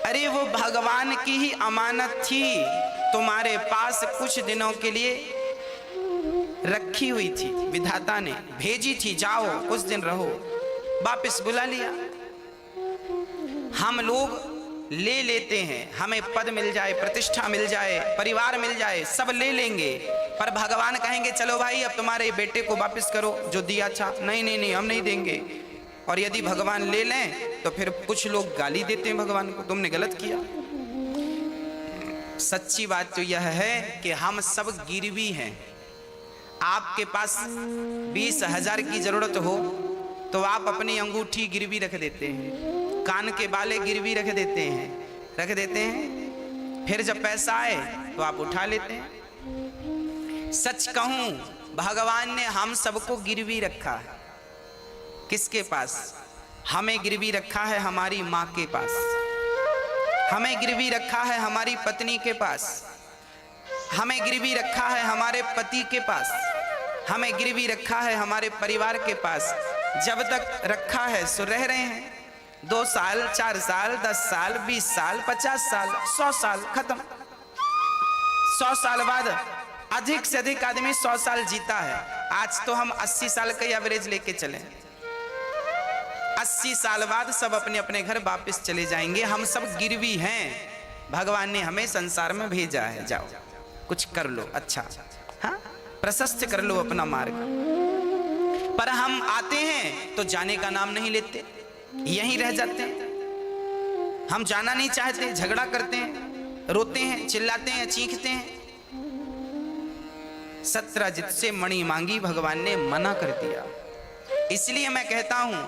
अरे वो भगवान की ही अमानत थी, तुम्हारे पास कुछ दिनों के लिए रखी हुई थी, विधाता ने भेजी थी, जाओ कुछ दिन रहो, वापस बुला लिया। हम लोग ले लेते हैं, हमें पद मिल जाए, प्रतिष्ठा मिल जाए, परिवार मिल जाए, सब ले लेंगे, पर भगवान कहेंगे चलो भाई अब तुम्हारे बेटे को वापस करो जो दिया था। नहीं नहीं नहीं, हम नहीं देंगे। और यदि भगवान ले लें तो फिर कुछ लोग गाली देते हैं भगवान को, तुमने गलत किया। सच्ची बात तो यह है कि हम सब गिरवी हैं। आपके पास 20,000 की जरूरत हो तो आप अपनी अंगूठी गिरवी रख देते हैं, कान के बाले गिरवी रख देते हैं, फिर जब पैसा आए तो आप उठा लेते हैं। सच कहूं, भगवान ने हम सबको गिरवी रखा है। किसके पास? हमें गिरवी रखा है हमारी माँ के पास, हमें गिरवी रखा है हमारी पत्नी के पास, हमें गिरवी रखा है हमारे पति के पास, हमें गिरवी रखा है हमारे परिवार के पास। जब तक रखा है सो रह रहे हैं। 2 साल, 4 साल, 10 साल, 20 साल, 50 साल, 100 साल, खत्म। 100 साल बाद अधिक से अधिक आदमी 100 साल जीता है। आज तो हम 80 साल का एवरेज लेके चले। 80 साल बाद सब अपने अपने घर वापस चले जाएंगे। हम सब गिरवी हैं, भगवान ने हमें संसार में भेजा है, जाओ कुछ कर लो, अच्छा हाँ प्रशस्त कर लो अपना मार्ग। पर हम आते हैं तो जाने का नाम नहीं लेते, यहीं रह जाते हैं। हम जाना नहीं चाहते, झगड़ा करते हैं, रोते हैं, चिल्लाते हैं, चीखते हैं। सत्रजित से मणि मांगी, भगवान ने मना कर दिया। इसलिए मैं कहता हूं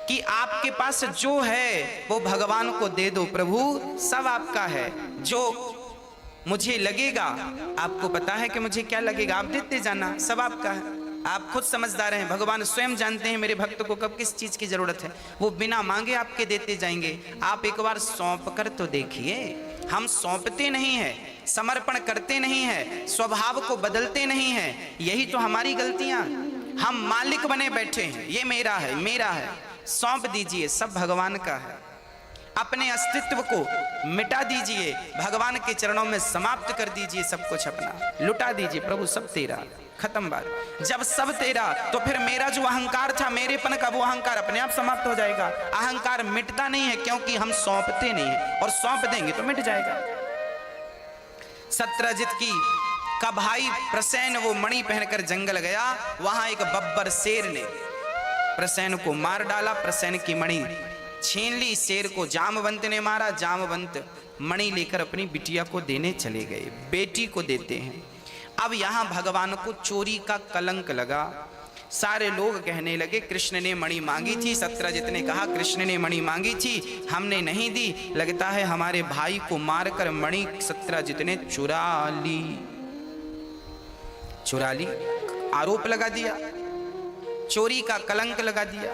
कि आपके पास जो है वो भगवान को दे दो। प्रभु सब आपका है, जो मुझे लगेगा, आपको पता है कि मुझे क्या लगेगा, आप देते जाना, सब आपका है। आप खुद समझदार हैं, भगवान स्वयं जानते हैं मेरे भक्त को कब किस चीज की जरूरत है, वो बिना मांगे आपके देते जाएंगे। आप एक बार सौंप कर तो देखिए। हम सौंपते नहीं हैं, समर्पण करते नहीं हैं, स्वभाव को बदलते नहीं हैं, यही तो हमारी गलतियां। हम मालिक बने बैठे हैं, ये मेरा है, मेरा है। सौंप दीजिए, सब भगवान का है। अपने अस्तित्व को मिटा दीजिए, भगवान के चरणों में समाप्त कर दीजिए, सब कुछ अपना लुटा दीजिए। प्रभु सब तेरा, खत्म बात। जब सब तेरा तो फिर मेरा जो अहंकार था, मेरेपन का, वो अहंकार अपने आप समाप्त हो जाएगा। अहंकार मिटता नहीं है क्योंकि हम सौंपते नहीं है, और सौंप देंगे तो मिट जाएगा। सत्रजित की का भाई प्रसेन वो मणि पहनकर जंगल गया, वहां एक बब्बर शेर ने प्रसेन को मार डाला। प्रसेन की मणि छीन ली, शेर को जामवंत ने मारा। जामवंत मणि लेकर अपनी बिटिया को देने चले गए, बेटी को देते हैं। अब यहां भगवान को चोरी का कलंक लगा। सारे लोग कहने लगे कृष्ण ने मणि मांगी थी। सत्रजित ने कहा कृष्ण ने मणि मांगी थी, हमने नहीं दी, लगता है हमारे भाई को मारकर मणि सत्रजित ने चुरा ली। आरोप लगा दिया, चोरी का कलंक लगा दिया।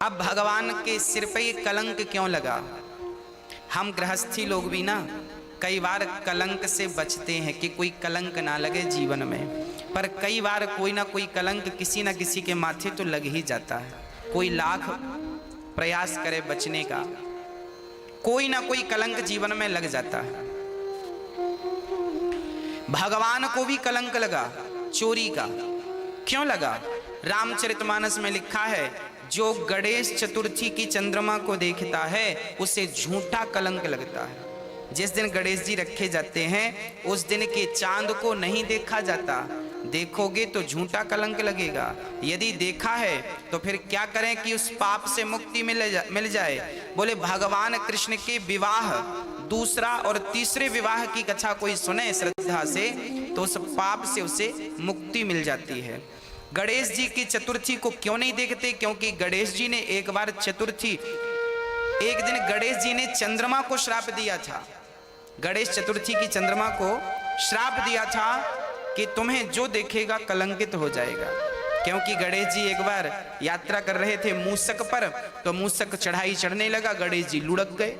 अब भगवान के सिर पे ये कलंक क्यों लगा? हम गृहस्थी लोग भी ना कई बार कलंक से बचते हैं कि कोई कलंक ना लगे जीवन में, पर कई बार कोई ना कोई कलंक किसी ना किसी के माथे तो लग ही जाता है। कोई लाख प्रयास करे बचने का, कोई ना कोई कलंक जीवन में लग जाता है। भगवान को भी कलंक लगा चोरी का। क्यों लगा? रामचरितमानस में लिखा है, जो गणेश चतुर्थी की चंद्रमा को देखता है उसे झूठा कलंक लगता है। जिस दिन गणेश जी रखे जाते हैं उस दिन के चांद को नहीं देखा जाता, देखोगे तो झूठा कलंक लगेगा। यदि देखा है तो फिर क्या करें कि उस पाप से मुक्ति मिल जाए। बोले भगवान कृष्ण के विवाह, दूसरा और तीसरे विवाह की कथा कोई सुने श्रद्धा से तो उस पाप से उसे मुक्ति मिल जाती है। गणेश जी की चतुर्थी को क्यों नहीं देखते? क्योंकि गणेश जी ने एक बार एक दिन गणेश जी ने चंद्रमा को श्राप दिया था। गणेश चतुर्थी की चंद्रमा को श्राप दिया था कि तुम्हें जो देखेगा कलंकित हो जाएगा। क्योंकि गणेश जी एक बार यात्रा कर रहे थे मूषक पर, तो मूषक चढ़ाई चढ़ने लगा, गणेश जी लुढ़क गए।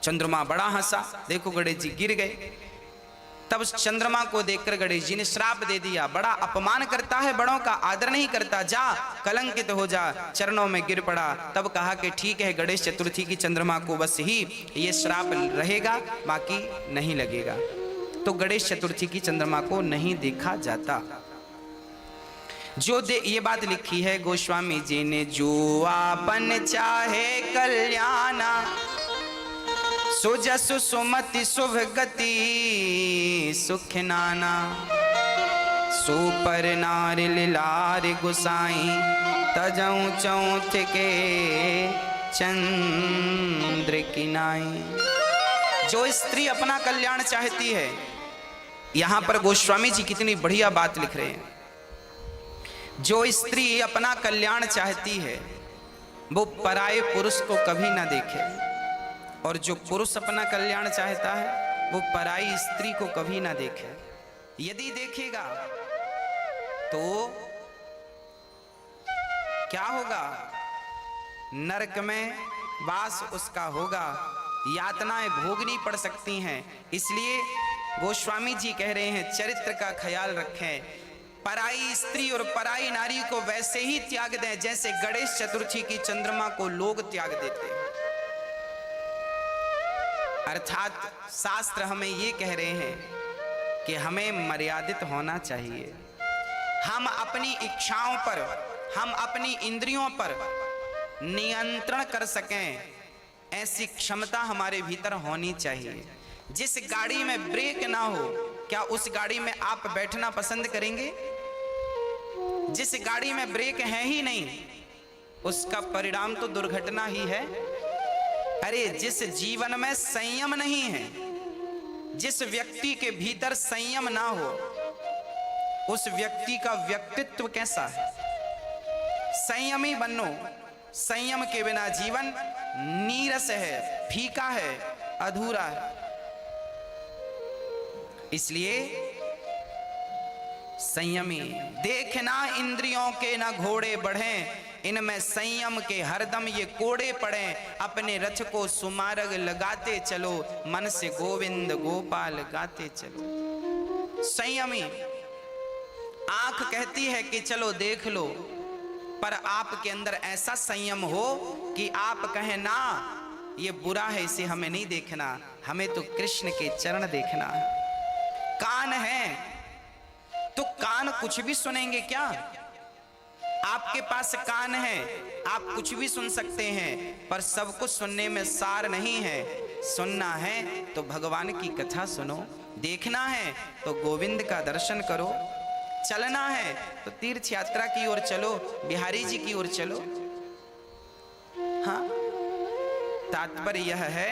चंद्रमा बड़ा हंसा, देखो गणेश जी गिर गए। तब उस चंद्रमा को देखकर गणेश जी ने श्राप दे दिया, बड़ा अपमान करता है, बड़ों का आदर नहीं करता, जा कलंकित हो जा, चरणों में गिर पड़ा। तब कहा कि ठीक है, गणेश चतुर्थी की चंद्रमा को बस ही ये श्राप रहेगा, बाकी नहीं लगेगा। तो गणेश चतुर्थी की चंद्रमा को नहीं देखा जाता। ये बात लिखी है गोस्वामी जी ने, जो आपन चाहे कल्याणा, सुजसु सुमति शुभ गति सुख नाना, सुपर नार लार गुसाई, तजऊ चौथ के चंद्र की नाई। जो स्त्री अपना कल्याण चाहती है, यहां पर गोस्वामी जी कितनी बढ़िया बात लिख रहे हैं। जो स्त्री अपना कल्याण चाहती है वो पराये पुरुष को कभी ना देखे, और जो पुरुष अपना कल्याण चाहता है वो पराई स्त्री को कभी ना देखे। यदि देखेगा तो क्या होगा? नरक में वास उसका होगा, यातनाएं भोगनी पड़ सकती हैं। इसलिए गोस्वामी जी कह रहे हैं चरित्र का ख्याल रखें, पराई स्त्री और पराई नारी को वैसे ही त्याग दें जैसे गणेश चतुर्थी की चंद्रमा को लोग त्याग देते हैं। अर्थात शास्त्र हमें ये कह रहे हैं कि हमें मर्यादित होना चाहिए। हम अपनी इच्छाओं पर, हम अपनी इंद्रियों पर नियंत्रण कर सकें, ऐसी क्षमता हमारे भीतर होनी चाहिए। जिस गाड़ी में ब्रेक ना हो, क्या उस गाड़ी में आप बैठना पसंद करेंगे? जिस गाड़ी में ब्रेक है ही नहीं, उसका परिणाम तो दुर्घटना ही है। अरे जिस जीवन में संयम नहीं है, जिस व्यक्ति के भीतर संयम ना हो, उस व्यक्ति का व्यक्तित्व कैसा है? संयमी बनो, संयम के बिना जीवन नीरस है, फीका है, अधूरा है। इसलिए संयमी देखना इंद्रियों के न घोड़े बढ़ें, इनमें संयम के हरदम ये कोड़े पड़े। अपने रथ को सुमार्ग लगाते चलो, मन से गोविंद गोपाल गाते चलो। संयमी आंख कहती है कि चलो देख लो, पर आपके अंदर ऐसा संयम हो कि आप कहें ना ये बुरा है, इसे हमें नहीं देखना, हमें तो कृष्ण के चरण देखना है। कान है तो कान कुछ भी सुनेंगे क्या? आपके पास कान है, आप कुछ भी सुन सकते हैं, पर सब कुछ सुनने में सार नहीं है। सुनना है तो भगवान की कथा सुनो, देखना है तो गोविंद का दर्शन करो, चलना है तो तीर्थ यात्रा की ओर चलो, बिहारी जी की ओर चलो। हाँ, तात्पर्य यह है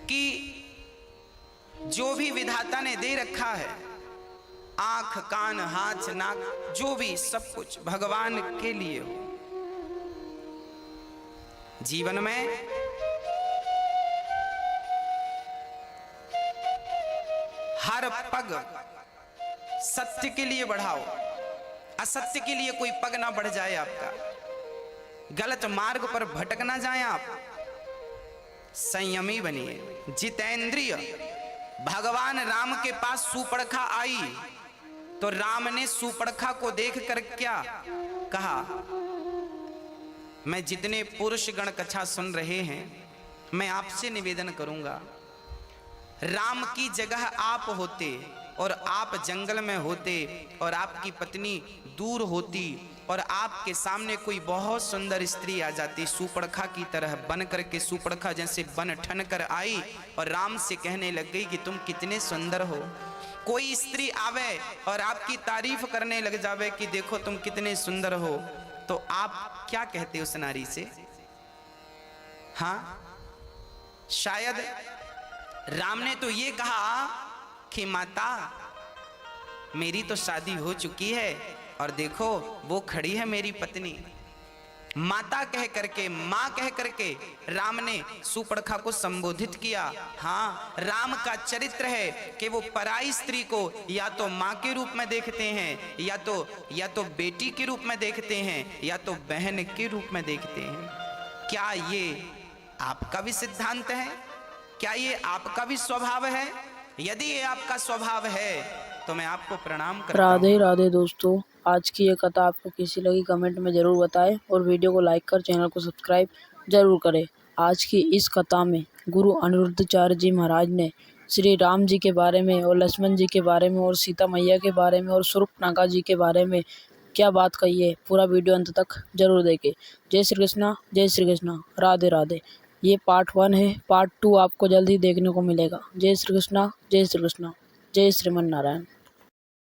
कि जो भी विधाता ने दे रखा है, आंख, कान, हाथ, नाक, जो भी सब कुछ भगवान के लिए हो। जीवन में हर पग सत्य के लिए बढ़ाओ, असत्य के लिए कोई पग ना बढ़ जाए आपका, गलत मार्ग पर भटक ना जाए आप। संयमी बनिए, जितेंद्रिय। भगवान राम के पास सूपड़खा आई तो राम ने सूपड़खा को देखकर क्या कहा? मैं जितने पुरुष गण कथा सुन रहे हैं, मैं आपसे निवेदन करूंगा, राम की जगह आप होते और आप जंगल में होते और आपकी पत्नी दूर होती और आपके सामने कोई बहुत सुंदर स्त्री आ जाती, सूपड़खा की तरह बन करके, सूपड़खा जैसे बन ठन कर आई और राम से कहने लग गई कि तुम कितने सुंदर हो। कोई स्त्री आवे और आपकी तारीफ करने लग जावे कि देखो तुम कितने सुंदर हो, तो आप क्या कहते उस नारी से? हाँ, शायद राम ने तो ये कहा कि माता मेरी तो शादी हो चुकी है और देखो वो खड़ी है मेरी पत्नी। माता कह करके, माँ कह करके राम ने सूपड़खा को संबोधित किया। हाँ, राम का चरित्र है कि वो पराई स्त्री को या तो माँ के रूप में देखते हैं, या तो बेटी के रूप में देखते हैं, या तो बहन के रूप में देखते हैं। क्या ये आपका भी सिद्धांत है? क्या ये आपका भी स्वभाव है? यदि ये आपका स्वभाव है तो मैं आपको प्रणाम करता राधे हूँ। राधे दोस्तों, आज की ये कथा आपको कैसी लगी कमेंट में ज़रूर बताएं और वीडियो को लाइक कर चैनल को सब्सक्राइब जरूर करें। आज की इस कथा में गुरु अनिरुद्धाचार्य जी महाराज ने श्री राम जी के बारे में और लक्ष्मण जी के बारे में और सीता मैया के बारे में और शूर्पणखा जी के बारे में क्या बात कही है, पूरा वीडियो अंत तक जरूर देखें। जय श्री कृष्णा, जय श्री कृष्णा, राधे राधे। ये पार्ट 1 है, पार्ट 2 आपको जल्दी देखने को मिलेगा। जय श्री कृष्णा, जय श्री कृष्णा, जय श्रीमन नारायण।